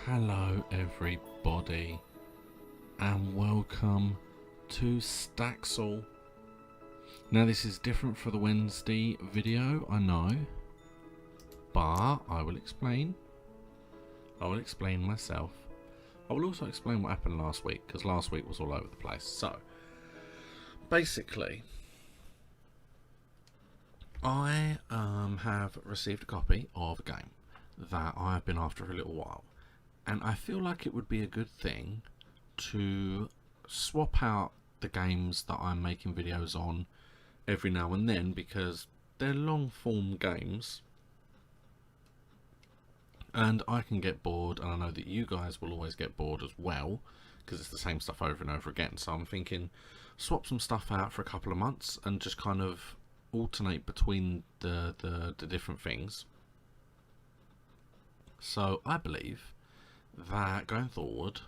Hello everybody and welcome to Staxel. Now this is different for the Wednesday video, I know, but I will explain. I will explain myself. I will also explain what happened last week, because last week was all over the place. So, basically, I have received a copy of a game that I've been after for a little while. And I feel like it would be a good thing to swap out the games that I'm making videos on every now and then, because they're long form games and I can get bored, and I know that you guys will always get bored as well because it's the same stuff over and over again. So I'm thinking swap some stuff out for a couple of months and just kind of alternate between the different things. So I believe that going forward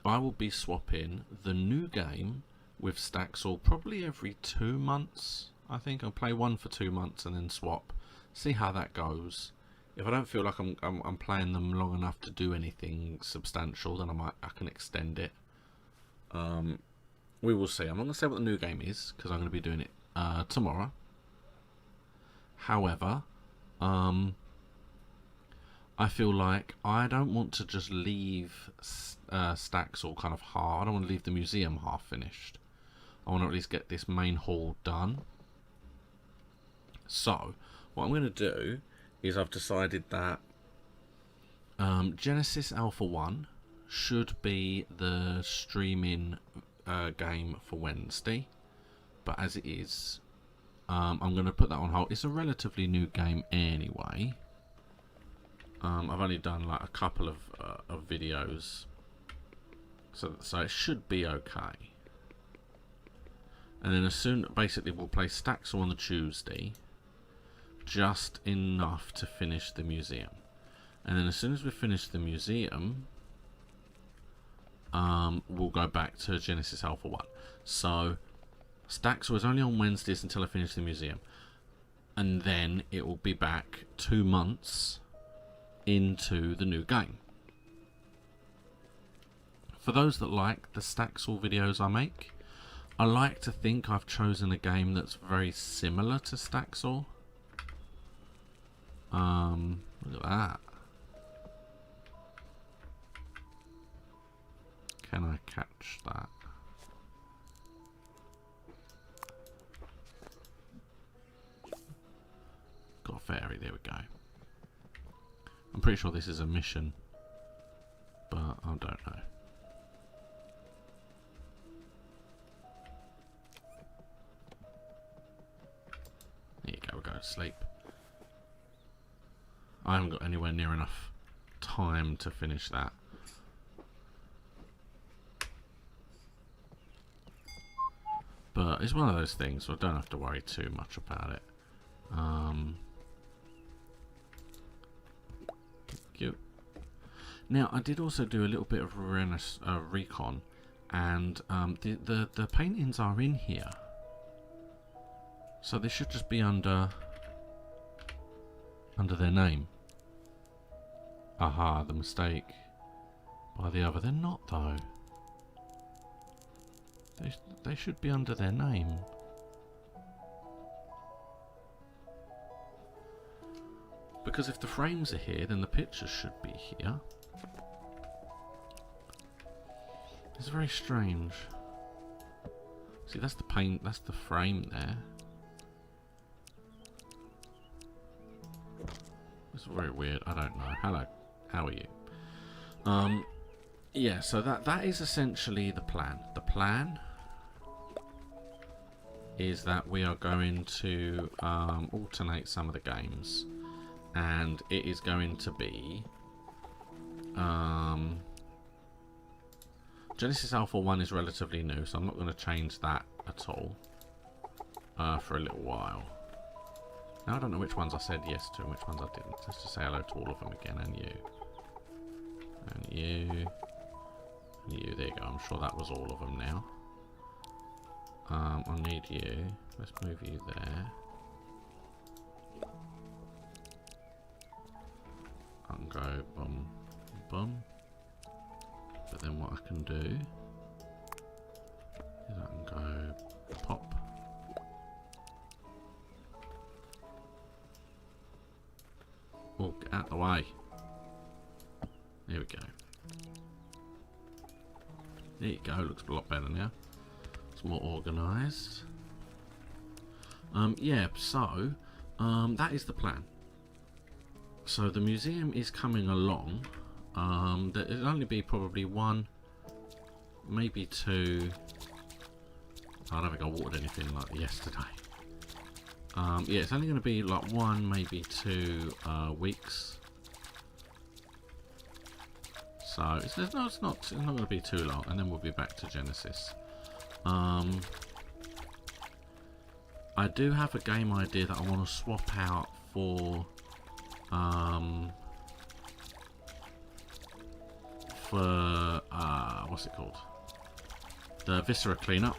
I will be swapping the new game with Staxel probably every 2 months. I think I'll play one for 2 months and then swap, see how that goes. If I don't feel like I'm playing them long enough to do anything substantial, then I can extend it. We will see. I'm not going to say what the new game is because I'm going to be doing it tomorrow. However, I feel like I don't want to just leave Staxel kind of half. I don't want to leave the museum half finished. I want to at least get this main hall done. So, what I'm going to do is I've decided that Genesis Alpha 1 should be the streaming game for Wednesday. But as it is, I'm going to put that on hold. It's a relatively new game anyway. I've only done like a couple of videos, so it should be okay. And then basically we'll play Staxel on the Tuesday, just enough to finish the museum. And then as soon as we finish the museum, we'll go back to Genesis Alpha 1. So Staxel is only on Wednesdays until I finish the museum, and then it will be back 2 months into the new game. For those that like the Staxel videos I make, I like to think I've chosen a game that's very similar to Staxel. Look at that. Can I catch that? Got a fairy, there we go. I'm pretty sure this is a mission, but I don't know. There you go, we'll go to sleep. I haven't got anywhere near enough time to finish that. But it's one of those things, so I don't have to worry too much about it. Now, I did also do a little bit of recon, and the paintings are in here. So they should just be under their name. Aha, the mistake by the other. They're not, though. They should be under their name. Because if the frames are here, then the pictures should be here. It's very strange. See, that's the paint, that's the frame there. It's very weird, I don't know. Hello, how are you? Yeah, so that is essentially the plan. The plan is that we are going to alternate some of the games. And it is going to be Genesis Alpha 1 is relatively new, so I'm not going to change that at all for a little while. Now I don't know which ones I said yes to and which ones I didn't. Let's just say hello to all of them again, and you. And you. And you, there you go. I'm sure that was all of them now. I need you. Let's move you there. go bum, bum. But then what I can do is I can go pop. Oh, get out of the way. There we go. There you go, looks a lot better now. It's more organised. Yeah, so that is the plan. So the museum is coming along. There'll only be probably one, maybe two. I don't think I watered anything like yesterday. Yeah, it's only going to be like 1, maybe 2 weeks. So it's not going to be too long, and then we'll be back to Genesis. I do have a game idea that I want to swap out for what's it called? The Viscera cleanup.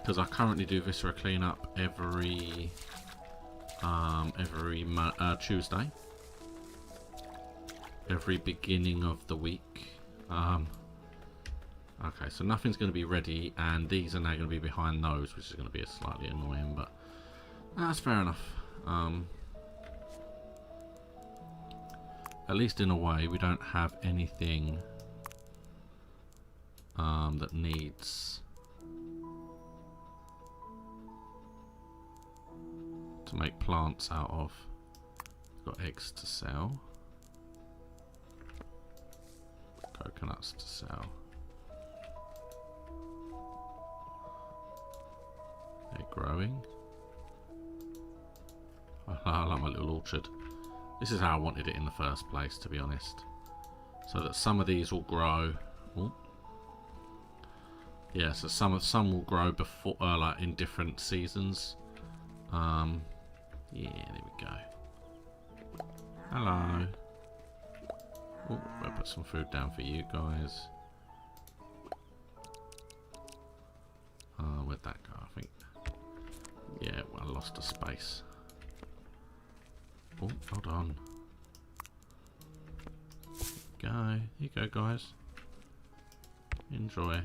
Because I currently do Viscera cleanup every Tuesday, every beginning of the week. Okay, so nothing's going to be ready, and these are now going to be behind those, which is going to be slightly annoying, but that's fair enough. At least in a way, we don't have anything that needs to make plants out of. Got eggs to sell, coconuts to sell. They're growing. I like my little orchard. This is how I wanted it in the first place, to be honest. So that some of these will grow. Ooh. Yeah, so some will grow before, like in different seasons. Yeah, there we go. Hello. Oh, I'll put some food down for you guys. Where'd that go? I think. Yeah, well, I lost a space. Oh, hold on. Go. Here you go, guys. Enjoy.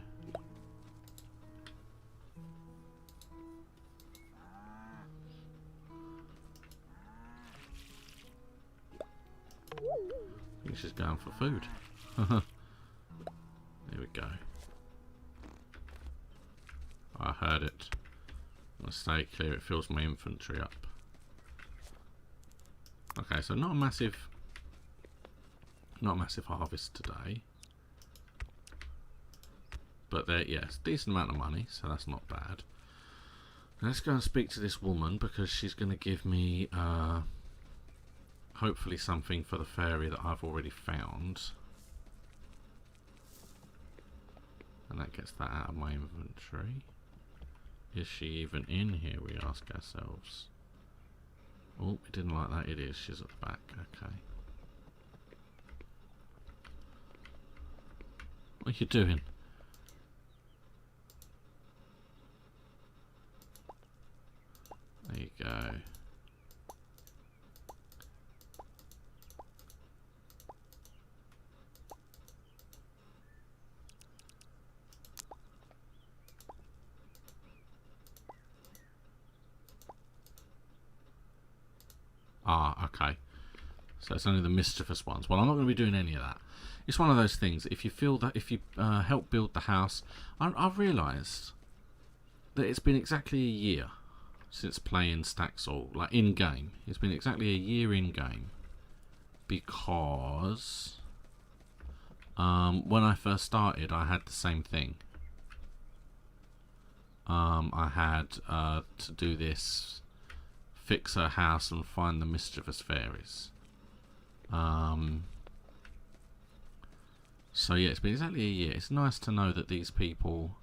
I think she's going for food. There we go. I heard it. I'm gonna stay clear, it fills my inventory up. Okay, so not a massive harvest today. But there, yes, decent amount of money, so that's not bad. Now let's go and speak to this woman, because she's going to give me hopefully something for the fairy that I've already found. And that gets that out of my inventory. Is she even in here, we ask ourselves. Oh, we didn't like that. It is. She's at the back. Okay. What are you doing? There you go. Ah, okay. So it's only the mischievous ones. Well, I'm not going to be doing any of that. It's one of those things. If you feel that, if you help build the house, I've realised that it's been exactly a year since playing Staxel, like in game. It's been exactly a year in game, because when I first started, I had the same thing. I had to do this. Fix her house and find the mischievous fairies. So yeah, it's been exactly a year. It's nice to know that these people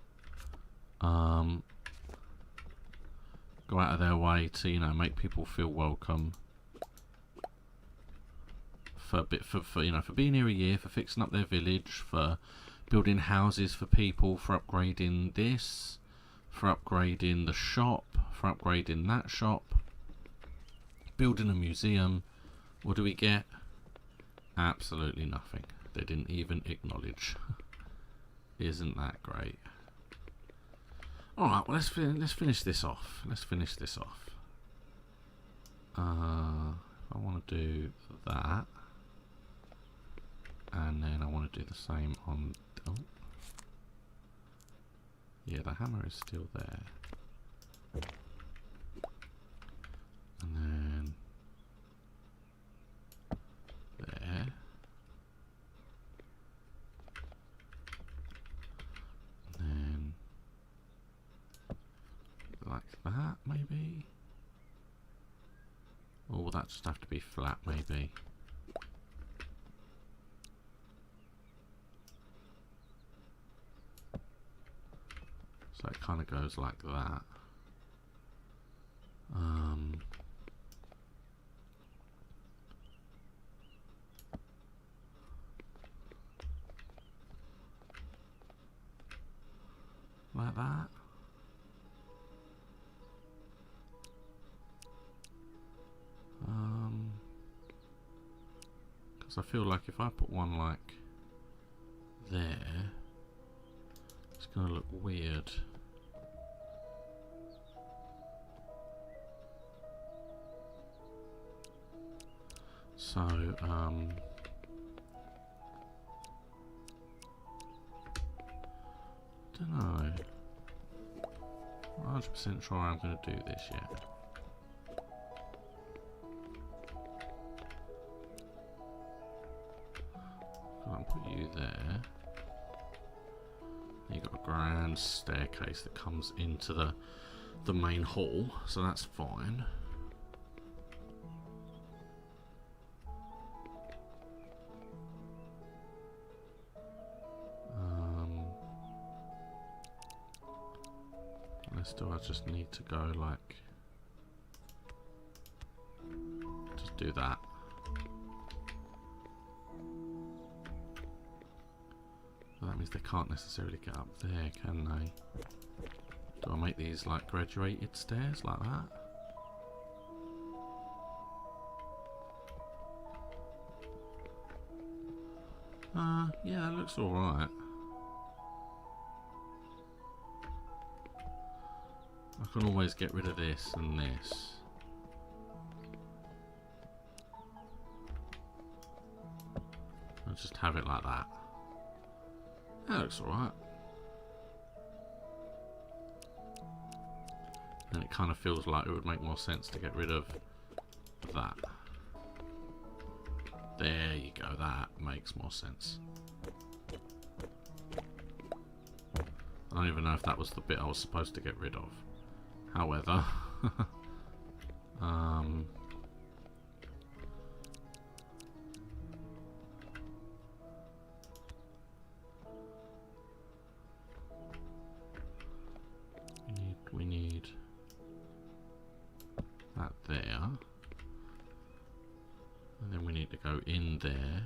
go out of their way to, you know, make people feel welcome. For being here a year, for fixing up their village, for building houses for people, for upgrading this, for upgrading the shop, for upgrading that shop. Building a museum. What do we get? Absolutely nothing. They didn't even acknowledge. Isn't that great? Alright, well let's finish this off. Let's finish this off. I want to do that. And then I want to do the same on... Oh. Yeah, the hammer is still there. And then... there. And then... like that, maybe? Or will that just have to be flat, maybe? So it kind of goes like that. Like that. Because I feel like if I put one like there, it's going to look weird. So, don't know. 100% sure I'm going to do this yet. I'll put you there. You've got a grand staircase that comes into the main hall, so that's fine. Do I just need to go like, just do that. Well, that means they can't necessarily get up there, can they? Do I make these like graduated stairs like that? Yeah, that looks alright. I can always get rid of this and this. I'll just have it like that. That looks alright. And it kind of feels like it would make more sense to get rid of that. There you go, that makes more sense. I don't even know if that was the bit I was supposed to get rid of. However, we need that there, and then we need to go in there.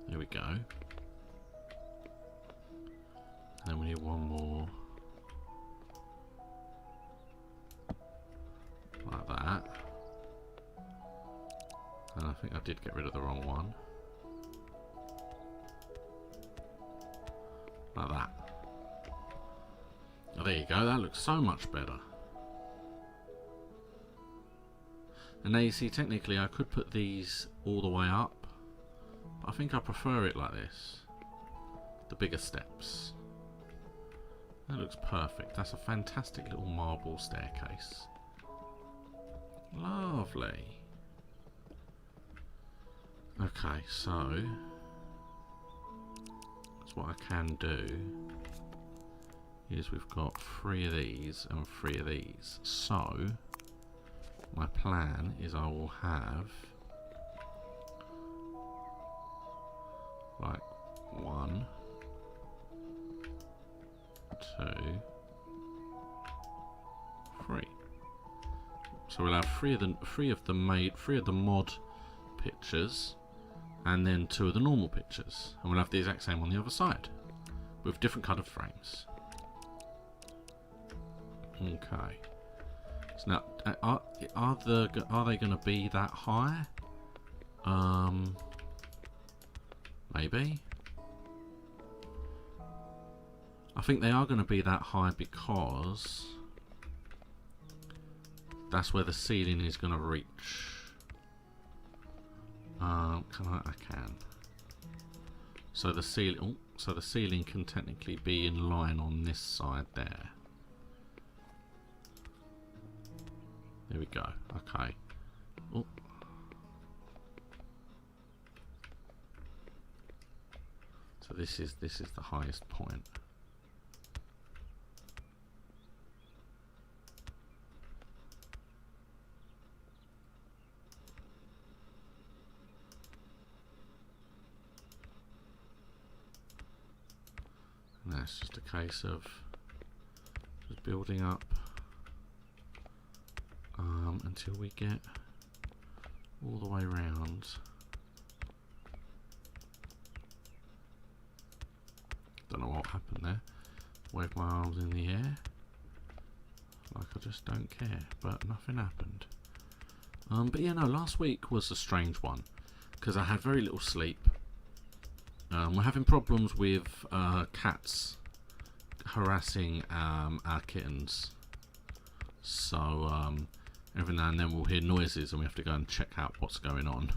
There we go. Then we need one more like that. And I think I did get rid of the wrong one. Like that. Oh, there you go, that looks so much better. And now you see, technically I could put these all the way up, but I think I prefer it like this. The bigger steps. That looks perfect. That's a fantastic little marble staircase. Lovely. Okay, so that's what I can do. Is we've got 3 of these and 3 of these. So my plan is I will have like 1, 2, 3. So we'll have three of the mod pictures, and then 2 of the normal pictures, and we'll have the exact same on the other side with different coloured frames. Okay, So now, are they going to be that high? Maybe. I think they are going to be that high because that's where the ceiling is going to reach. I can. So the ceiling. Oh, so the ceiling can technically be in line on this side there. There we go. Okay. Oh. So this is the highest point. And that's just a case of just building up until we get all the way around. Don't know what happened there. Wave my arms in the air like I just don't care, but nothing happened. But yeah, no, last week was a strange one because I had very little sleep. We're having problems with cats harassing our kittens, so every now and then we'll hear noises and we have to go and check out what's going on.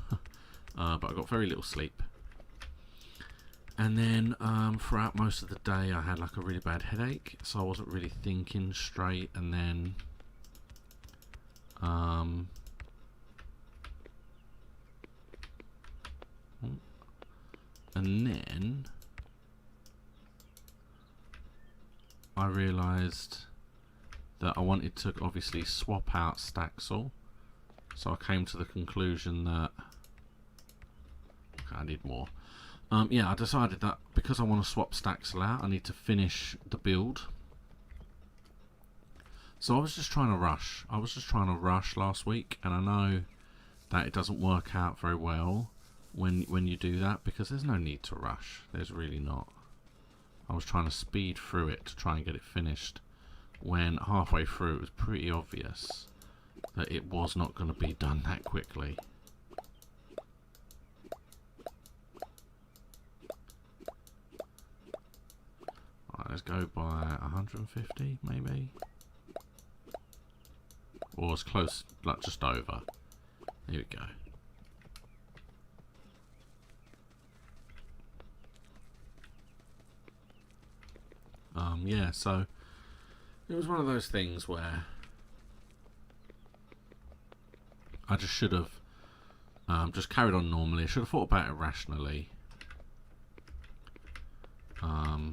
But I got very little sleep, and then throughout most of the day I had like a really bad headache, so I wasn't really thinking straight. And then I realised that I wanted to obviously swap out Staxel, so I came to the conclusion that I need more. Yeah, I decided that because I want to swap Staxel out, I need to finish the build. So I was just trying to rush. I was just trying to rush last week, and I know that it doesn't work out very well when you do that, because there's no need to rush. There's really not. I was trying to speed through it to try and get it finished, when halfway through it was pretty obvious that it was not going to be done that quickly. Alright, let's go by 150 maybe, or as close, like just over. There we go. Yeah, so it was one of those things where I just should have just carried on normally. I should have thought about it rationally. I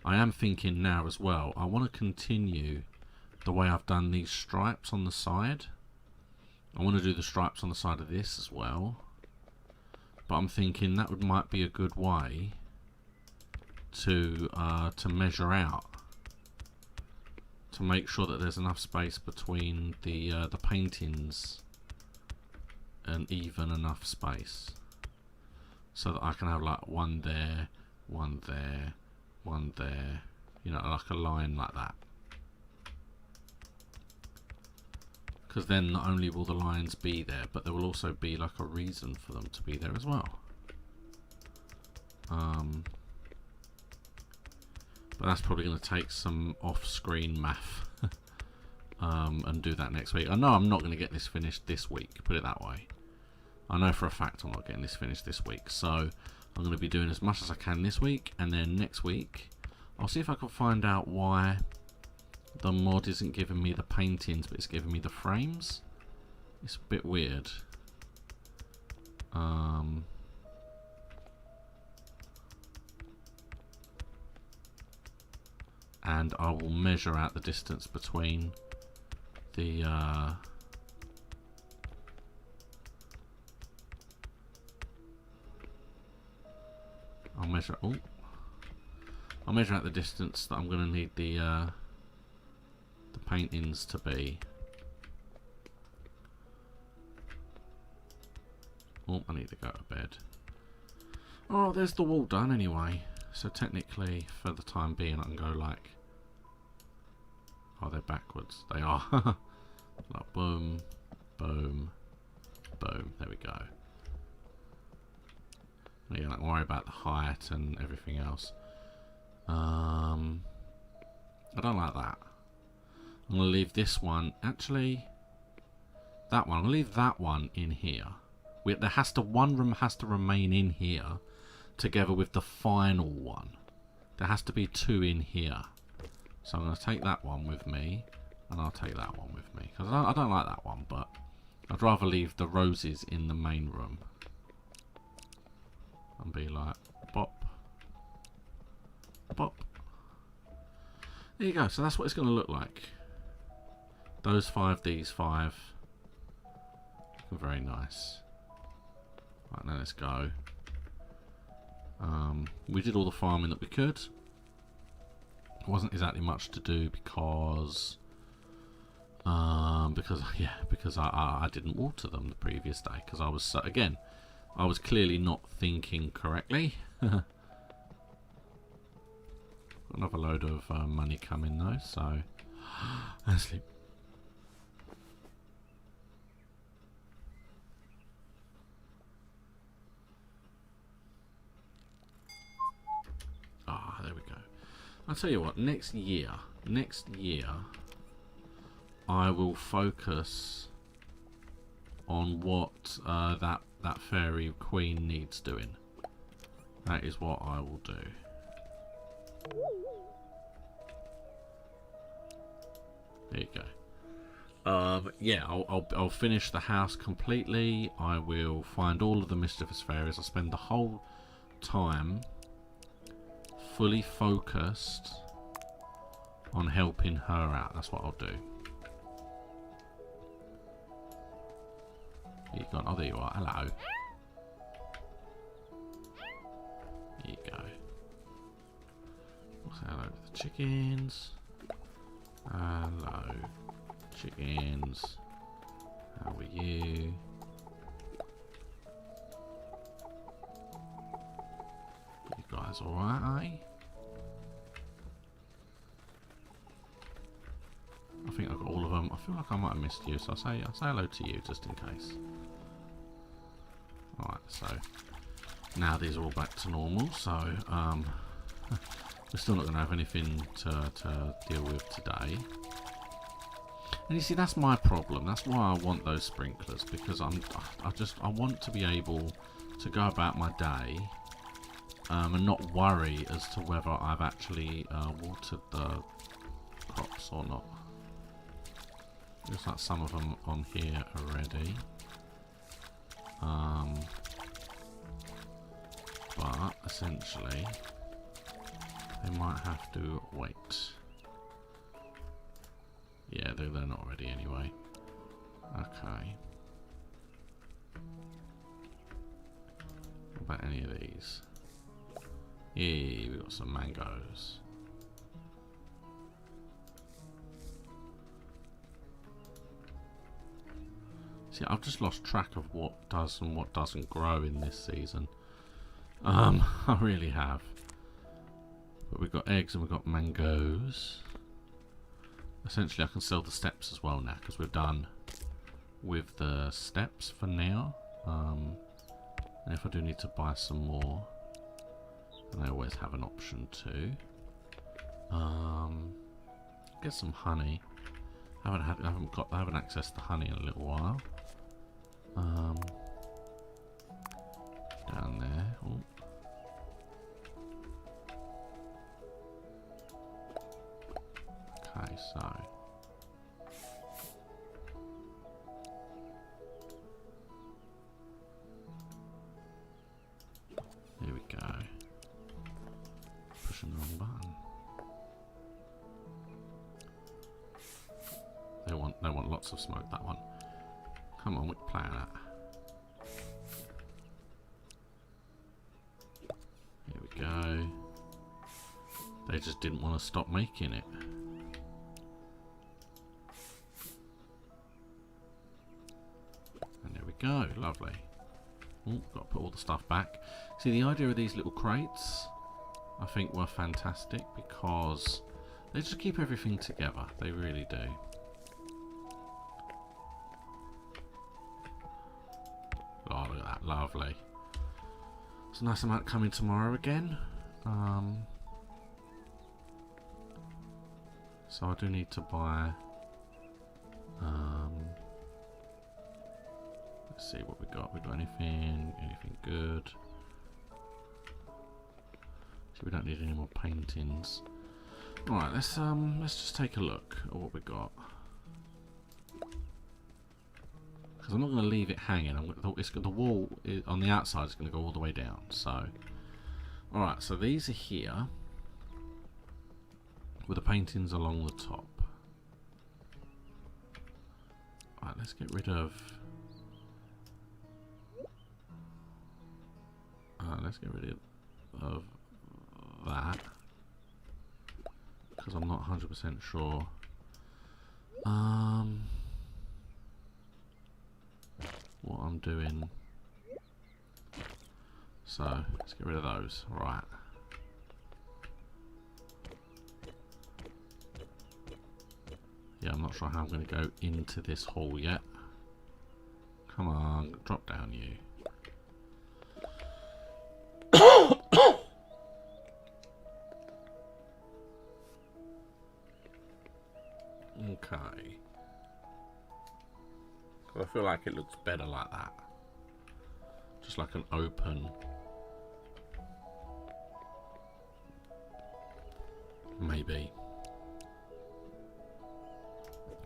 am thinking now as well, I want to continue the way I've done these stripes on the side. I want to do the stripes on the side of this as well, but I'm thinking that might be a good way to measure out, to make sure that there's enough space between the paintings, and even enough space so that I can have like one there, one there, one there, you know, like a line like that. Because then not only will the lines be there, but there will also be like a reason for them to be there as well. But that's probably going to take some off-screen math and do that next week. I know I'm not going to get this finished this week, put it that way. I know for a fact I'm not getting this finished this week, so I'm going to be doing as much as I can this week, and then next week I'll see if I can find out why the mod isn't giving me the paintings but it's giving me the frames. It's a bit weird. And I will measure out the distance between the I'll measure out the distance that I'm going to need the paintings to be. Oh, I need to go to bed. Oh, there's the wall done anyway. So technically, for the time being, I can go like... Oh, they're backwards. They are. Like boom, boom, boom. There we go. Yeah, don't worry about the height and everything else. I don't like that. I'm going to leave this one. Actually, that one. I'm going to leave that one in here. One room has to remain in here together with the final one. There has to be 2 in here. So I'm going to take that one with me, and I'll take that one with me. Because I don't like that one, but I'd rather leave the roses in the main room. And be like, bop, bop. There you go. So that's what it's going to look like. Those 5, these 5. Looking very nice. Right, now let's go. We did all the farming that we could. It wasn't exactly much to do because I didn't water them the previous day because I was I was clearly not thinking correctly. Another load of money coming though, so and sleep. Ah, there we go. I'll tell you what, next year I will focus on what that fairy queen needs doing. That is what I will do. There you go. Yeah, I'll finish the house completely. I will find all of the mischievous fairies. I'll spend the whole time fully focused on helping her out. That's what I'll do. You gone? Oh, there you are. Hello. There you go. Say hello to the chickens. Hello, chickens. How are you? You guys alright, eh? I think I've got all of them. I feel like I might have missed you, so I'll say hello to you just in case. Alright, so now these are all back to normal, so we're still not going to have anything to deal with today. And you see, that's my problem. That's why I want those sprinklers, because I want to be able to go about my day and not worry as to whether I've actually watered the crops or not. Looks like some of them on here already. But essentially they might have to wait. Yeah, they're not ready anyway. Okay. What about any of these? Yeah, we got some mangoes. See, I've just lost track of what does and what doesn't grow in this season. I really have. But we've got eggs and we've got mangoes. Essentially, I can sell the steps as well now because we're done with the steps for now. And if I do need to buy some more, then I always have an option to. Get some honey. I haven't accessed the honey in a little while. Down there. Oh. Okay, so here we go. Pushing the wrong button. They want lots of smoke, that one. Come on, we're playing that. Here we go. They just didn't want to stop making it. And there we go, lovely. Oh, got to put all the stuff back. See, the idea of these little crates, I think, were fantastic because they just keep everything together. They really do. It's a nice amount coming tomorrow again. So I do need to buy. Let's see what we got. We got anything good? So we don't need any more paintings. All right, let's just take a look at what we got. Because I'm not going to leave it hanging. The wall on the outside is going to go all the way down. So, all right. So these are here with the paintings along the top. All right, let's get rid of. Let's get rid of that because I'm not 100% sure. What I'm doing. So let's get rid of those. Right. Yeah, I'm not sure how I'm going to go into this hall yet. Come on, drop down you. Okay. I feel like it looks better like that. Just like an open. Maybe.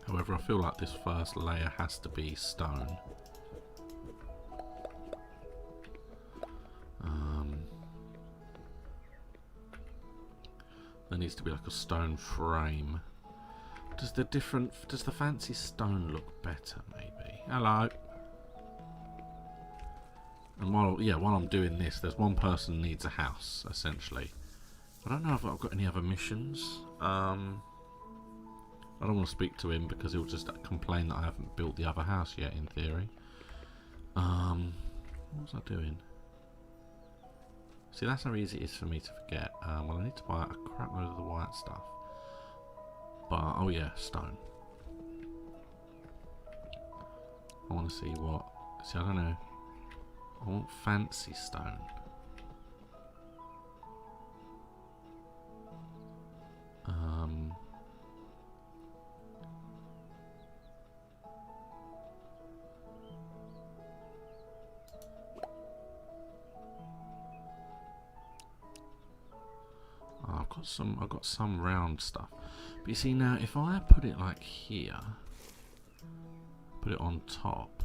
However, I feel like this first layer has to be stone. There needs to be like a stone frame. Does the fancy stone look better? Maybe. Hello. And while I'm doing this, there's one person who needs a house essentially. I don't know if I've got any other missions. I don't want to speak to him because he'll just complain that I haven't built the other house yet. In theory. What was I doing? See, that's how easy it is for me to forget. Well, I need to buy a crap load of the white stuff. But, oh yeah, stone. I want to see what... See, I don't know. I want fancy stone. I've got some round stuff. But you see now, if I put it like here, put it on top,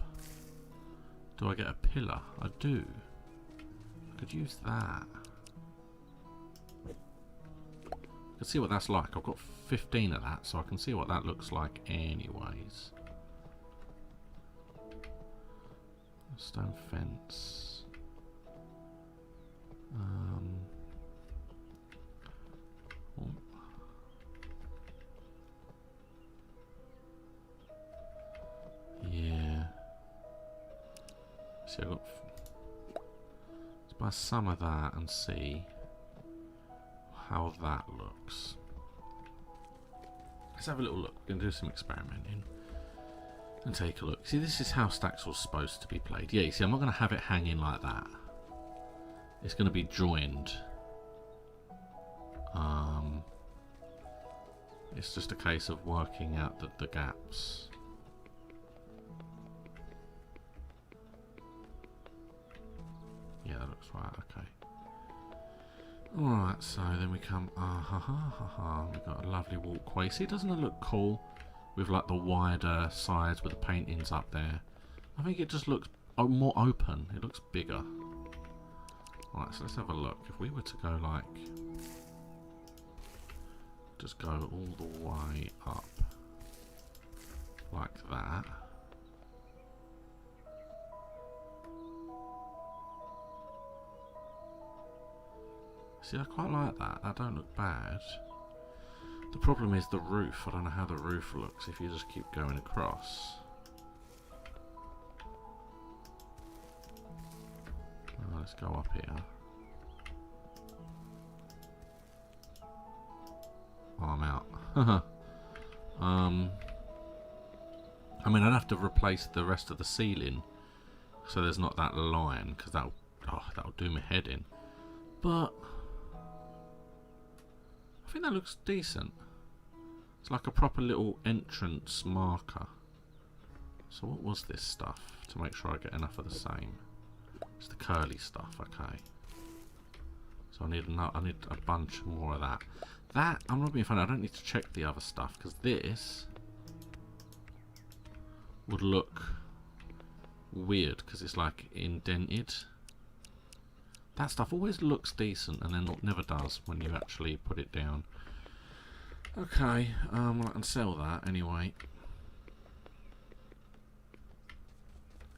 do I get a pillar? I do. I could use that. I can see what that's like. I've got 15 of that, so I can see what that looks like anyways. Stone fence. Oh. Yeah. See, I've got. Let's buy some of that and see how that looks. Let's have a little look. We're going to do some experimenting and take a look. See, this is how Staxel's supposed to be played. Yeah, you see, I'm not going to have it hanging like that. It's going to be joined. It's just a case of working out the gaps. Yeah, that looks right. Okay. Alright, so then we come. We've got a lovely walkway. See, doesn't it look cool? With like the wider sides with the paintings up there. I think it just looks more open. It looks bigger. Alright, so let's have a look. If we were to go like... just go all the way up. Like that. See, I quite like that. That don't look bad. The problem is the roof. I don't know how the roof looks if you just keep going across. Let's go up here. Oh, I'm out. I mean, I'd have to replace the rest of the ceiling so there's not that line, because that'll oh, that'll do my head in. But I think that looks decent. It's like a proper little entrance marker. So what was this stuff? To make sure I get enough of the same. It's the curly stuff, okay. So I need a bunch more of that. That, I'm not being funny, I don't need to check the other stuff, because this would look weird, because it's like indented. That stuff always looks decent, and then never does when you actually put it down. Okay, well I can sell that anyway.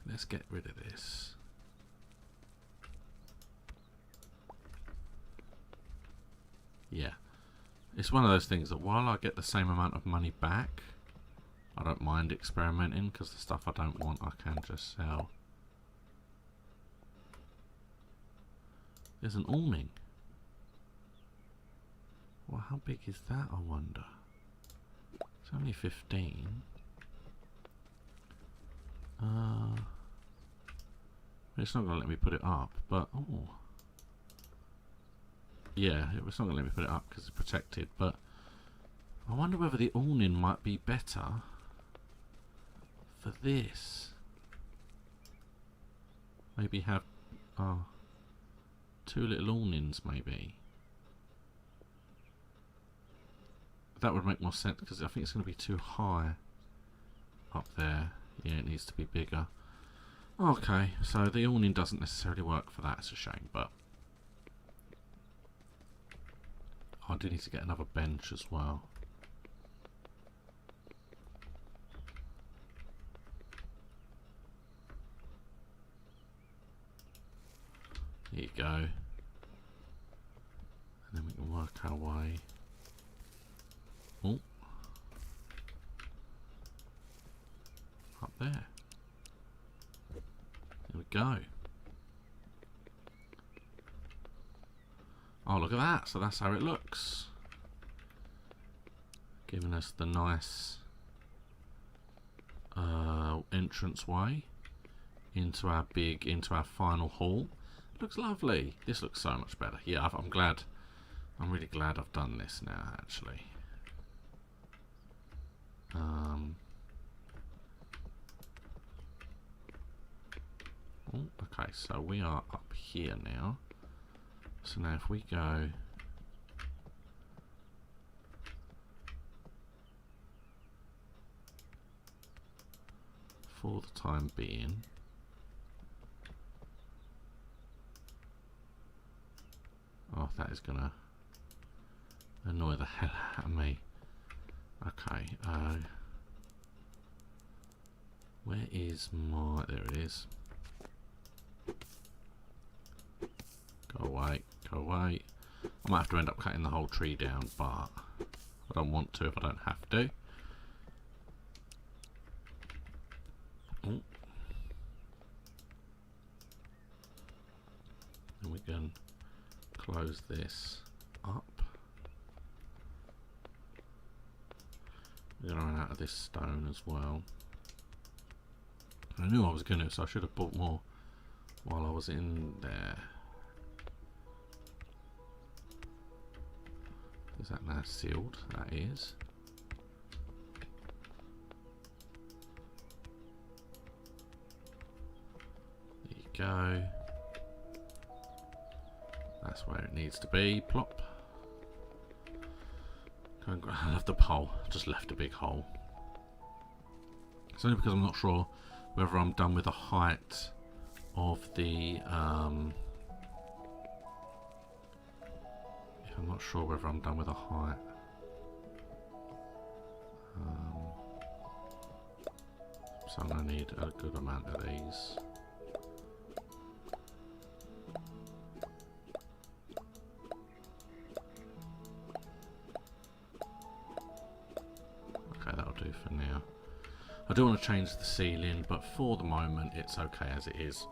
Let's get rid of this. Yeah. It's one of those things that while I get the same amount of money back, I don't mind experimenting, because the stuff I don't want I can just sell. There's an awning. Well, how big is that, I wonder? It's only 15. It's not going to let me put it up, but oh. Yeah, it's not going to let me put it up because it's protected, but I wonder whether the awning might be better for this. Maybe have two little awnings, maybe. That would make more sense because I think it's going to be too high up there. Yeah, it needs to be bigger. Okay, so the awning doesn't necessarily work for that. It's a shame, but I do need to get another bench as well. There you go. And then we can work our way. Oh. Up there. There we go. Oh, look at that. So that's how it looks. Giving us the nice entrance way into our final hall. Looks lovely. This looks so much better. Yeah, I'm glad. I'm really glad I've done this now, actually. Oh, okay, so we are up here now. So now if we go for the time being, oh, that is gonna annoy the hell out of me. Okay, where is my, there it is. Go away, go away. I might have to end up cutting the whole tree down, but I don't want to if I don't have to. Oh. And we can close this up. We're going to run out of this stone as well. I knew I was going to, so I should have bought more while I was in there. Is that now sealed? That is. There you go. That's where it needs to be. Plop. I love the hole. I just left a big hole. It's only because I'm not sure whether I'm done with the height of the I'm not sure whether I'm done with the height. So I'm going to need a good amount of these. Okay, that'll do for now. I do want to change the ceiling, but for the moment it's okay as it is.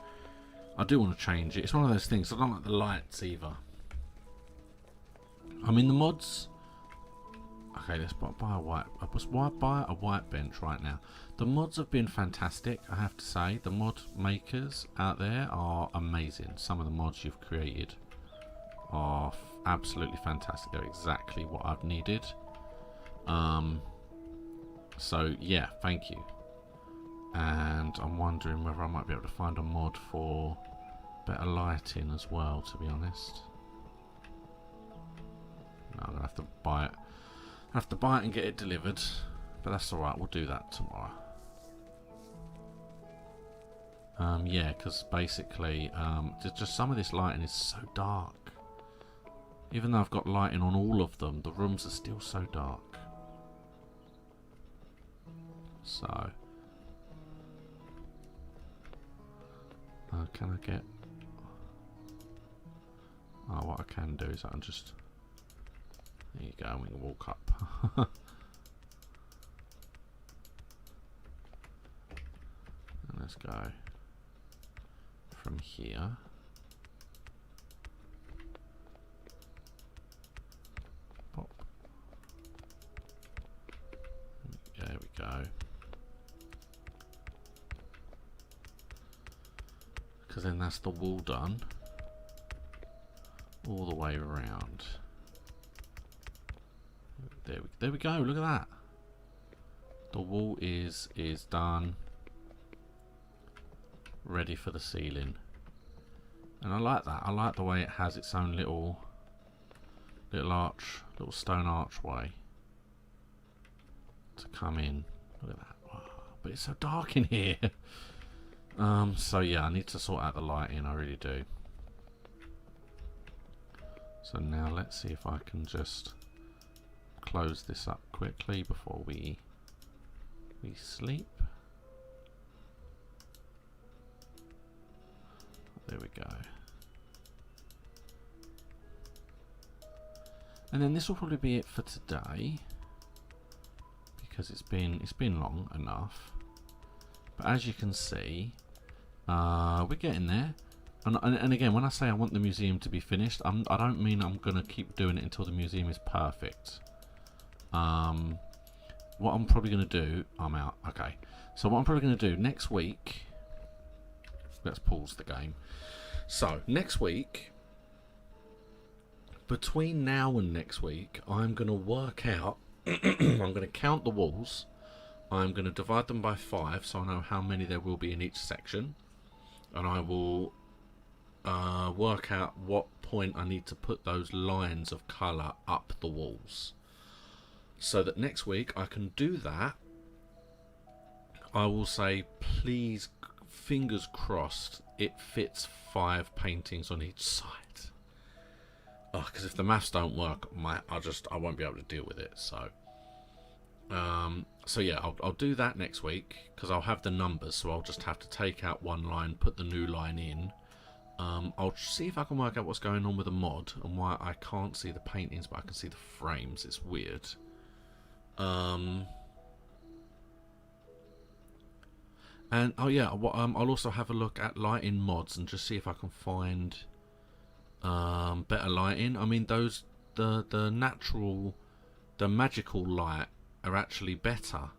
I do want to change it. It's one of those things, I don't like the lights either. I mean, the mods Okay, let's buy a white. Why buy a white bench right now? The mods have been fantastic, I have to say. The mod makers out there are amazing. Some of the mods you've created are absolutely fantastic. They're exactly what I've needed. So yeah, thank you. And I'm wondering whether I might be able to find a mod for better lighting as well, to be honest. No, I'm gonna have to buy it. I have to buy it and get it delivered, but that's alright, we'll do that tomorrow. Yeah, because basically, just some of this lighting is so dark. Even though I've got lighting on all of them, the rooms are still so dark. So, can I get... Oh, what I can do is I can just... There you go, we can walk up. And let's go from here. Pop. There we go. Because then that's the wall done. All the way around. There we go, look at that. The wall is done. Ready for the ceiling. And I like that. I like the way it has its own little arch, little stone archway to come in. Look at that. Wow. But it's so dark in here. So yeah, I need to sort out the lighting, I really do. So now let's see if I can just close this up quickly before we sleep. There we go. And then this will probably be it for today, because it's been long enough. But as you can see, we're getting there. And again, when I say I want the museum to be finished, I don't mean I'm gonna keep doing it until the museum is perfect. What I'm probably gonna do, I'm out. Okay. So what I'm probably gonna do next week. Let's pause the game. So next week, between now and next week, I'm gonna work out. I'm gonna count the walls. I'm gonna divide them by 5, so I know how many there will be in each section, and I will work out what point I need to put those lines of colour up the walls, so that next week I can do that. I will say, please, fingers crossed, it fits 5 paintings on each side. Because if the maths don't work, I won't be able to deal with it. So, so yeah, I'll do that next week, because I'll have the numbers. So I'll just have to take out one line, put the new line in. I'll see if I can work out what's going on with the mod and why I can't see the paintings, but I can see the frames. It's weird. And oh yeah, I'll also have a look at lighting mods and just see if I can find better lighting. I mean, the magical light are actually better.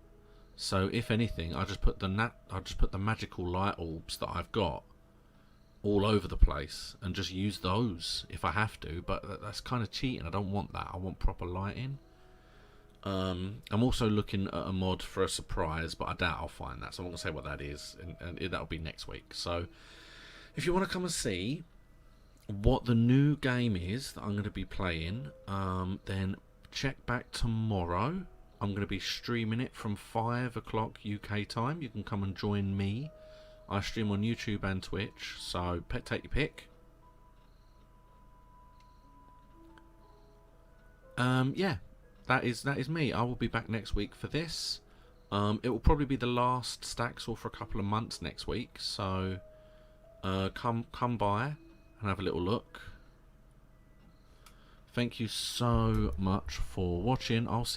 So if anything, I just put the magical light orbs that I've got all over the place and just use those if I have to. But that's kind of cheating. I don't want that. I want proper lighting. I'm also looking at a mod for a surprise, but I doubt I'll find that, so I'm not going to say what that is, and that'll be next week. So if you want to come and see what the new game is that I'm going to be playing, then check back tomorrow. I'm going to be streaming it from 5 o'clock UK time. You can come and join me. I stream on YouTube and Twitch, so take your pick. Yeah. That is me. I will be back next week for this. It will probably be the last Staxel for a couple of months next week. So come by and have a little look. Thank you so much for watching. I'll see